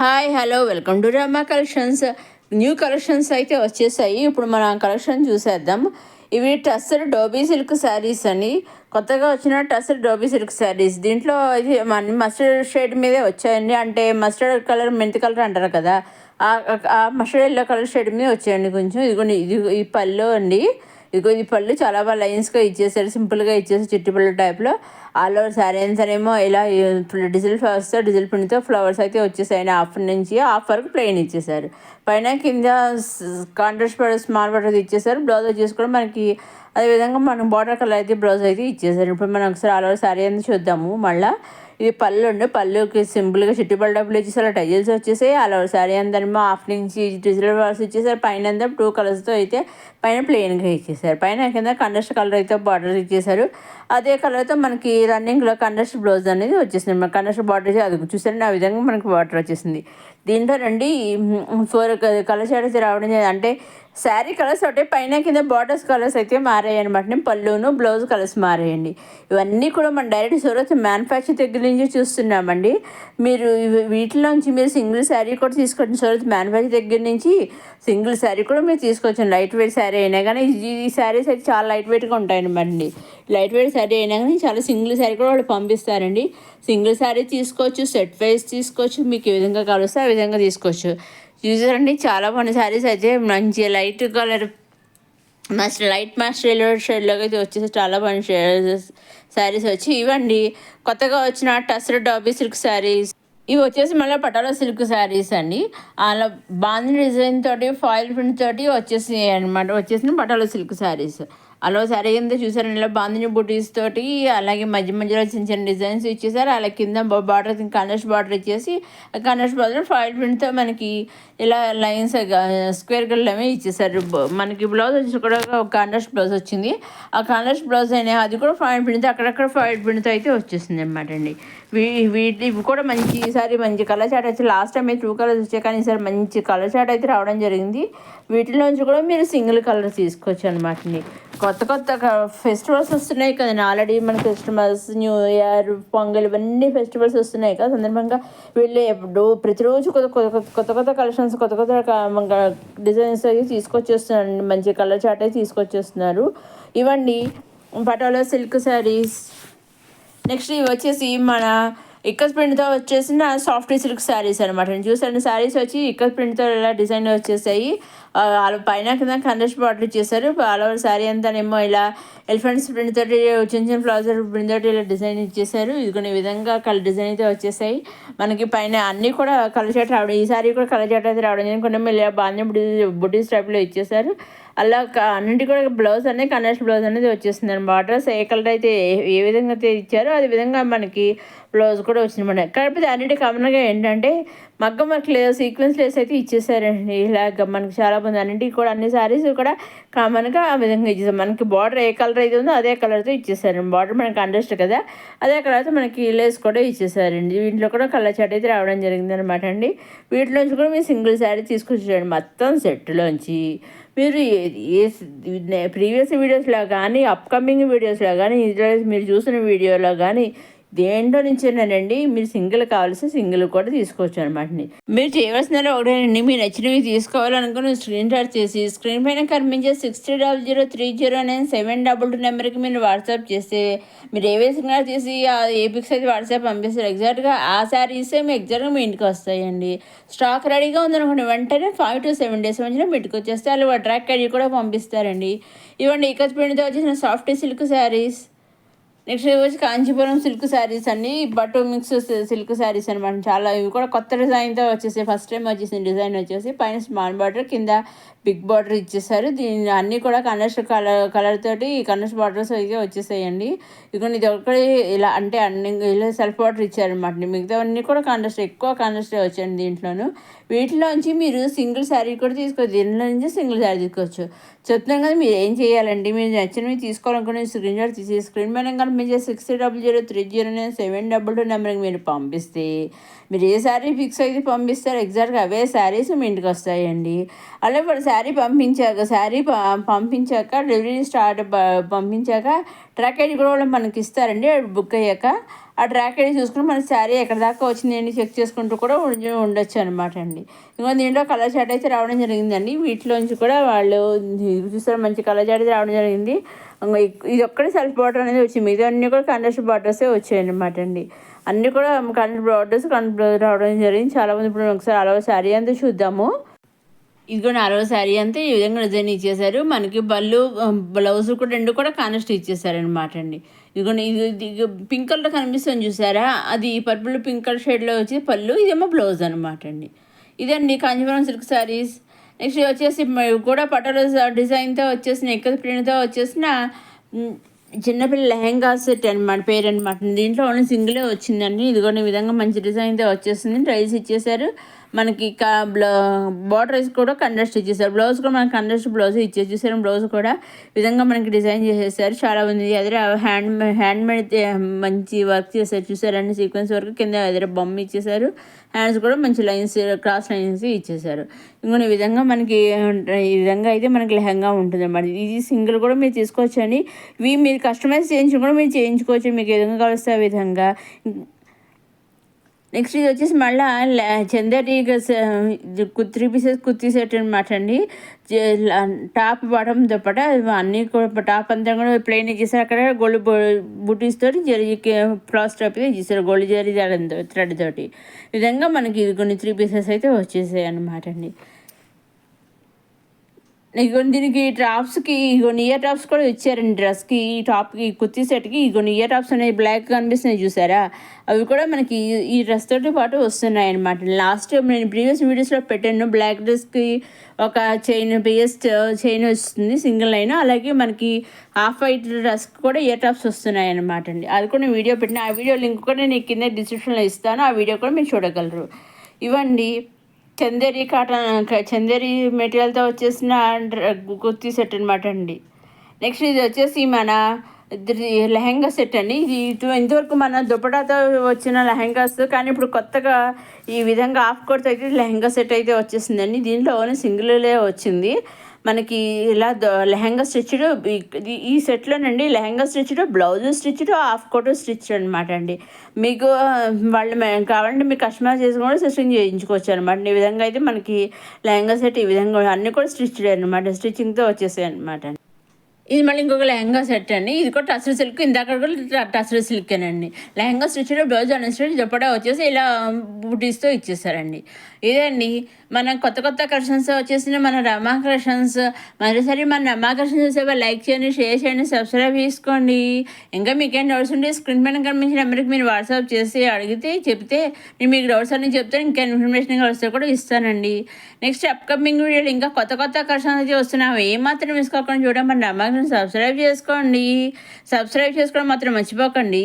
Hi hello welcome to Rama collections. New collections అయితే వచ్చేసాయి. ఇప్పుడు మనం కలెక్షన్ చూసేద్దాం. ఇవి టస్సర్ డోబీ సిల్క్ శారీస్ అని కొత్తగా వచ్చిన టస్సర్ డోబీ సిల్క్ శారీస్. దీంట్లో ఇది మన మస్టర్డ్ షేడ్ మీదే వచ్చాయండి. అంటే మస్టర్డ్ కలర్ మెంతి కలర్ అంటారు కదా, ఆ మస్టర్డ్ ఎల్లో కలర్ షేడ్ మీద వచ్చాయండి. కొంచెం ఇదిగోండి, ఇది ఈ పళ్ళు అండి. ఇదిగో ఈ పళ్ళు చాలా బాగా లైన్స్గా ఇచ్చేసారు, సింపుల్గా ఇచ్చేసి చిట్టి పళ్ళు టైప్లో. ఆల్ ఓవర్ శారీ అంతానేమో ఇలా డిజిల్ ఫ్లవర్స్తో డిజిల్ ప్రింట్తో ఫ్లవర్స్ అయితే వచ్చేసాయండి. హాఫ్ నుంచి హాఫ్ వరకు ప్లెయిన్ ఇచ్చేసారు. పైన కింద కాంట్రాస్ట్ స్మాల్ బటర్ ఇచ్చేసారు. బ్లౌజ్ వచ్చేసి కూడా మనకి అదేవిధంగా మనం బార్డర్ కలర్ అయితే బ్లౌజ్ అయితే ఇచ్చేసారు. ఇప్పుడు మనం ఒకసారి ఆల్ ఓవర్ శారీ అంతా చూద్దాము. మళ్ళీ ఇది పళ్ళు అండి. పళ్ళుకి సింపుల్గా చిట్టిపళ్ళు డబ్బులు ఇచ్చేసారు, టైల్స్ వచ్చేసాయి. ఆల్ ఓవర్ శారీ అంతా హాఫ్ నుంచి డిజిటల్ ఫ్లవర్స్ ఇచ్చేసారు. పైన అంతా 2 కలర్స్తో అయితే పైన ప్లెయిన్గా ఇచ్చేసారు. పైన కింద కండస్ట్ కలర్ అయితే బార్డర్ ఇచ్చేసారు. అదే కలర్తో మనకి రన్నింగ్లో కండస్ట్ బ్లౌజ్ అనేది వచ్చేసింది. మన కండస్ట్ బార్డర్ అది చూసారండి, ఆ విధంగా మనకి బార్డర్ వచ్చేసింది. దీంట్లో రండి 4 కలర్ షేడ్స్ రావడం, అంటే శారీ కలర్స్ ఒకటే, పైన కింద బార్డర్స్ కలర్స్ అయితే మారాయి అనమాట. పళ్ళును బ్లౌజ్ కలర్స్ మారాయండి. ఇవన్నీ కూడా మనం డైరెక్ట్ సూరత్ మ్యానుఫ్యాక్చర్ దగ్గర నుంచి చూస్తున్నామండి. మీరు వీటిలోంచి మీరు సింగిల్ శారీ కూడా తీసుకోవచ్చు. సూరత్ మ్యానుఫ్యాక్చర్ దగ్గర నుంచి సింగిల్ శారీ కూడా మీరు తీసుకోవచ్చు. లైట్ వెయిట్ శారీ అయినా కానీ ఈ శారీస్ అయితే చాలా లైట్ వెయిట్గా ఉంటాయన్నమాట. లైట్ వెయిట్ శారీ అయినా కానీ చాలా సింగిల్ శారీ కూడా వాళ్ళు పంపిస్తారండి. సింగిల్ శారీ తీసుకోవచ్చు, సెట్ వైజ్ తీసుకోవచ్చు, మీకు ఏ విధంగా కావాల్సి ఆ విధంగా తీసుకోవచ్చు. చూసారండి, చాలా బాగున్న శారీస్ అయితే మంచి లైట్ కలర్ లైట్ మాస్టర్ షేడ్లోకి అయితే వచ్చేసి చాలా బాగున్న శారీస్ వచ్చి ఇవ్వండి. కొత్తగా వచ్చిన టస్సర్ డోబీ సిల్క్ శారీస్ ఇవి వచ్చేసి మళ్ళీ పటాలో సిల్క్ శారీస్ అండి. అలా బాంధి డిజైన్ తోటి ఫాయిల్ ప్రింట్ తోటి వచ్చేసి అనమాట, వచ్చేసిన పటాలో సిల్క్ శారీస్. అలా శారీ కింద చూసారండి, ఇలా బాంధిని బుటీస్ తోటి అలాగే మధ్య మధ్యలో చిన్న చిన్న డిజైన్స్ ఇచ్చేసారు. అలా కింద బార్డర్ కండస్ట్ బార్డర్ ఇచ్చేసి కండస్ట్ బార్డర్ ఫాయిల్ ప్రింట్తో మనకి ఇలా లైన్స్ స్క్వేర్ గల్లమే ఇచ్చేసారు. మనకి బ్లౌజ్ వచ్చి కూడా ఒక కండస్ట్ బ్లౌజ్ వచ్చింది. ఆ కండస్ట్ బ్లౌజ్ అయినా అది కూడా ఫాయిల్ ప్రింట్, అక్కడక్కడ ఫాయిల్ ప్రింట్తో అయితే వచ్చేసింది అనమాట అండి. ఇవి కూడా మంచి ఈసారి మంచి కలర్ చాట్ వచ్చి లాస్ట్ టైం అయితే 2 కలర్స్ వచ్చాయి, కానీ ఈసారి మంచి కలర్ చాట్ అయితే రావడం జరిగింది. వీటిలోంచి కూడా మీరు సింగిల్ కలర్ తీసుకోవచ్చు అనమాట. కొత్త ఫెస్టివల్స్ వస్తున్నాయి కదండి. ఆల్రెడీ మన క్రిస్మస్, న్యూ ఇయర్, పొంగల్ ఇవన్నీ ఫెస్టివల్స్ వస్తున్నాయి కదా. సందర్భంగా వీళ్ళు ఎప్పుడు ప్రతిరోజు కొత్త కలెక్షన్స్, కొత్త డిజైన్స్ అయితే తీసుకొచ్చేస్తున్నారండి. మంచి కలర్ చాట్ అయితే తీసుకొచ్చేస్తున్నారు. ఇవ్వండి పటోలా సిల్క్ శారీస్. నెక్స్ట్ ఇవి వచ్చేసి మన ఇక్కత్ ప్రింట్తో వచ్చేసిన సాఫ్ట్ సిల్క్ శారీస్ అనమాట. చూసాను, శారీస్ వచ్చి ఇక్కత్ ప్రింట్తో ఇలా డిజైన్ వచ్చేసాయి. పైన కింద కండస్ట్ బార్డర్ ఇచ్చేసారు. ఆల్ ఓవర్ శారీ అంతానేమో ఇలా ఎలిఫెంట్స్ ప్రింట్ తోటి చిన్న చిన్న ఫ్లవర్స్ ప్రింట్ తోటి ఇలా డిజైన్ ఇచ్చేసారు. ఇది కొన్ని విధంగా కలర్ డిజైన్ అయితే వచ్చేసాయి. మనకి పైన అన్నీ కూడా కలర్ చాట్ రావడం, ఈ శారీ కూడా కలర్ చాట్ అయితే రావడం, కొన్ని ఇలా బాగా బుటీస్ టైప్లో ఇచ్చేసారు. అలా అన్నింటి కూడా బ్లౌజ్ అనేది కండస్ట్ బ్లౌజ్ అనేది వచ్చేస్తుంది. బార్డర్స్ ఏ కలర్ అయితే ఏ విధంగా అయితే ఇచ్చారో అదే విధంగా మనకి బ్లౌజ్ కూడా వచ్చిందన్నమాట. కాకపోతే అన్నిటి కామన్గా ఏంటంటే మగ్గం వర్క్ సీక్వెన్స్ లేస్ అయితే ఇచ్చేసారండి. ఇలాగ మనకి చాలా మంది అన్నింటికి కూడా అన్ని శారీస్ కూడా కామన్గా ఆ విధంగా ఇచ్చేసారు. మనకి బార్డర్ ఏ కలర్ అయితే ఉందో అదే కలర్తో ఇచ్చేసారు. బార్డర్ మనకి కండస్ట్ కదా, అదే కలర్తో మనకి లేస్ కూడా ఇచ్చేసారండి. వీటిలో కూడా కలర్ చాట్ అయితే రావడం జరిగింది అనమాట అండి. వీటిలోంచి కూడా మీరు సింగిల్ శారీ తీసుకొచ్చారండి. మొత్తం సెట్లోంచి మీరు ప్రీవియస్ వీడియోస్లో కానీ అప్కమింగ్ వీడియోస్లో కానీ మీరు చూసిన వీడియోలో కానీ దేంట్లో నుంచేనండి మీరు సింగిల్ కావాల్సి సింగిల్ కూడా తీసుకోవచ్చు అనమాట. మీరు చేయవలసిన ఒకటేనండి, మీరు నచ్చినవి తీసుకోవాలనుకుని స్క్రీన్ షాట్ చేసి స్క్రీన్ పైన కనిపించే 6000300972 నెంబర్కి మీరు వాట్సాప్ చేస్తే మీరు ఏ విధంగా చేసి ఏ పిక్స్ అయితే వాట్సాప్ పంపిస్తారు, ఎగ్జాక్ట్గా ఆ శారీసే మీ ఎగ్జాక్ట్గా మీ ఇంటికి వస్తాయండి. స్టాక్ రెడీగా ఉందనుకోండి, వెంటనే 5 to 7 days మధ్యలో మీ ఇంటికి వచ్చేస్తే వాళ్ళు ట్రాక్ ఐడి కూడా పంపిస్తారండి. ఇవ్వండి ఇక్కత్ ప్రింట్తో వచ్చేసిన సాఫ్ట్ సిల్క్ శారీస్. నెక్స్ట్ వచ్చి కాంచీపురం సిల్క్ శారీస్ అండి, బట్టు మిక్స్ సిల్క్ శారీస్ అనమాట. చాలా ఇవి కూడా కొత్త డిజైన్తో వచ్చేసి ఫస్ట్ టైం వచ్చేసిన డిజైన్ వచ్చేసి పైన స్మాల్ బార్డర్ కింద బిగ్ బార్డర్ ఇచ్చేసారు. దీని అన్నీ కూడా కండస్ట్ కలర్ తోటి కండస్ట్ బార్డర్స్ అయితే వచ్చేసాయండి. ఇదిగోండి ఇది ఒకటి ఇలా అంటే అన్ని ఇలా సెల్ఫ్ బార్డర్ ఇచ్చారనమాట. మిగతా అన్నీ కూడా ఎక్కువ కండస్టే వచ్చాయండి దీంట్లోనూ. వీటిలోంచి మీరు సింగిల్ శారీ కూడా తీసుకోవచ్చు. దీనిలో నుంచి సింగిల్ శారీ తీసుకోవచ్చు. చెప్తున్నాం కదా, మీరు ఏం చేయాలండి, మీరు నచ్చినవి తీసుకోవాలనుకునే స్క్రీన్ షాట్ తీసి స్క్రీన్ పైన కనిపించే 6000300972 నెంబర్కి మీరు పంపిస్తే మీరు ఏ శారీ ఫిక్స్ అయితే పంపిస్తారో ఎగ్జాక్ట్గా అవే శారీస్ మీ ఇంటికి వస్తాయండి. అలాగే శారీ పంపించాక డెలివరీ పంపించాక ట్రాక్ ఐడి కూడా మనకి ఇస్తారండి బుక్ అయ్యాక. ఆ ట్రాక్ ఐడి చూసుకుని మన శారీ ఎక్కడ దాకా వచ్చింది అని చెక్ చేసుకుంటూ కూడా ఉండొచ్చు అనమాట అండి. ఇంకో దీంట్లో కలర్ చార్ట్ అయితే రావడం జరిగిందండి. వీటిలోంచి కూడా వాళ్ళు చూసారు మంచి కలర్ చార్ట్ అయితే రావడం జరిగింది. ఇది ఒక్కడే సెల్ఫ్ బార్డర్ అనేది వచ్చింది, మిగతా అన్నీ కూడా కాంట్రాస్ట్ బార్డర్సే వచ్చాయి అనమాట అండి. అన్నీ కూడా కాంట్రాస్ట్ బార్డర్స్ రావడం జరిగింది. చాలామంది ఇప్పుడు ఒకసారి అలా శారీ అంతా చూద్దాము. ఇదిగో 4వ శారీ అంతా ఈ విధంగా డిజైన్ ఇచ్చేసారు. మనకి బ్లౌజ్ కూడా 2 కూడా కాంట్రాస్ట్ ఇచ్చేసారనమాట అండి. ఇదిగోండి ఇది పింక్ కలర్లో కనిపిస్తుంది చూసారా, అది పర్పుల్ పింక్ కలర్ షేడ్లో వచ్చి పళ్ళు, ఇదేమో బ్లౌజ్ అనమాట అండి. ఇదండి కాంచీపురం సిల్క్ శారీస్. నెక్స్ట్ వచ్చేసి కూడా పటోలా డిజైన్తో వచ్చేసిన ఎక్కద ప్రింట్తో వచ్చేసిన చిన్నపిల్ల లెహెంగా సెట్ అనమాట పేరు అనమాట. దీంట్లో ఓన్లీ సింగిలే వచ్చిందండి. ఇదిగోండి ఈ విధంగా మంచి డిజైన్తో వచ్చేసింది. ప్రైస్ ఇచ్చేసారు. మనకి బార్డర్స్ కూడా కంట్రాస్ట్ ఇచ్చేసారు. బ్లౌజ్ కూడా మనకి కంట్రాస్ట్ బ్లౌజ్ చూసారు. బ్లౌజ్ కూడా విధంగా మనకి డిజైన్ చేసేసారు. చాలా మంది ఎదురు హ్యాండ్మేడ్ మంచి వర్క్ చేశారు చూసారండి. సీక్వెన్స్ వర్క్ కింద ఎదురు బొమ్మ ఇచ్చేసారు. హ్యాండ్స్ కూడా మంచి లైన్స్ క్రాస్ లైన్స్ ఇచ్చేసారు. ఇంకొన్ని విధంగా మనకి ఈ విధంగా అయితే మనకి లెహంగా ఉంటుంది అన్నమాట. ఇది సింగిల్ కూడా మీరు తీసుకోవచ్చండి. ఇవి మీరు కస్టమైజ్ చేయించుకుని కూడా మీరు చేయించుకోవచ్చు, మీకు ఏ విధంగా కావలిస్తే ఆ విధంగా. నెక్స్ట్ ఇది వచ్చేసి మళ్ళీ చందేరి 3 పీసెస్ కుర్తీ సెట్ అనమాట అండి. టాప్ బాటమ్ దుప్పట అన్నీ కూడా టాప్ అంతా కూడా ప్లెయిన్ ఇచ్చేసారు. అక్కడ గోల్డ్ బుటీస్ తోటి జరీ ఫ్లాస్ టాప్ ఇచ్చేసారు గోల్డ్ జరీ థ్రెడ్ తోటి. ఈ విధంగా మనకి ఇది కొన్ని 3 పీసెస్ అయితే వచ్చేసాయి అనమాట అండి. దీనికి టాప్స్కి ఇయర్ టాప్స్ కూడా ఇచ్చారండి. డ్రెస్కి ఈ టాప్కి కుర్తీ సెట్కి ఇయర్ టాప్స్ అనేవి బ్లాక్ కనిపిస్తున్నాయి చూసారా, అవి కూడా మనకి ఈ డ్రెస్ తోటి పాటు వస్తున్నాయి అనమాట. లాస్ట్ నేను ప్రీవియస్ వీడియోస్లో పెట్టాను. బ్లాక్ డ్రెస్కి ఒక చైన్ వస్తుంది సింగిల్ లైన్, అలాగే మనకి హాఫ్ వైట్ డ్రెస్కి కూడా ఇయర్ టాప్స్ వస్తున్నాయి అనమాట అండి. అది కూడా నేను వీడియో పెట్టిన, ఆ వీడియో లింక్ కూడా నేను కింద డిస్క్రిప్షన్లో ఇస్తాను. ఆ వీడియో కూడా మీరు చూడగలరు. ఇవ్వండి చందేరి మెటీరియల్తో వచ్చేసిన కుర్తీ సెట్ అనమాట అండి. నెక్స్ట్ ఇది వచ్చేసి మన లెహెంగా సెట్ అండి. ఇది ఇంతవరకు మన దుపటాతో వచ్చిన లెహెంగాస్, కానీ ఇప్పుడు కొత్తగా ఈ విధంగా హాఫ్ కోట్తో అయితే లెహెంగా సెట్ అయితే వచ్చేసిందండి. దీంట్లో ఓన్లీ సింగిలే వచ్చింది మనకి. ఇలా లెహెంగా స్టిచ్డ్ ఈ సెట్లోనండి lehenga stitched, blouse stitched, half coat stitch అనమాట అండి. మీకు వాళ్ళు కావాలంటే మీకు కస్టమైజ్ చేసుకుని కూడా స్టిచ్చింగ్ చేయించుకోవచ్చు అనమాట. ఈ విధంగా అయితే మనకి లెహెంగా సెట్ ఈ విధంగా అన్నీ కూడా స్టిచ్డ్ అనమాట, స్టిచ్చింగ్తో వచ్చేసాయి అనమాట. ఇది మళ్ళీ ఇంకొక లెహంగా సెట్ అండి. ఇది కూడా టసర్ సిల్క్, ఇందాక కూడా టసర్ సిల్కేనండి. Lehenga stitched, blouse unstitch, dupatta వచ్చేసి ఇలా బూటీస్తో ఇచ్చేసారండి. ఇదండి మన కొత్త కలెక్షన్స్ వచ్చేసిన మన రమా కలెక్షన్స్. మరోసారి మన రమా కలెక్షన్స్ చూసే లైక్ చేయండి, షేర్ చేయండి, సబ్స్క్రైబ్ చేసుకోండి. ఇంకా మీకేం డౌట్స్ ఉంటే స్క్రీన్ పైన కనిపించిన నెంబర్కి మీరు వాట్సాప్ చేసి చెప్తే నేను మీకు డౌట్స్ అన్నీ చెప్తాను. ఇంకా ఇన్ఫర్మేషన్ వస్తే కూడా ఇస్తానండి. నెక్స్ట్ అప్కమింగ్ వీడియోలు ఇంకా కొత్త కలెక్షన్స్ అయితే వస్తున్నాము. ఏమాత్రం మిస్ కాకుండా చూడడం మన రమా సబ్స్క్రైబ్ చేసుకోండి. సబ్స్క్రైబ్ చేసుకోవడం మాత్రం మర్చిపోకండి.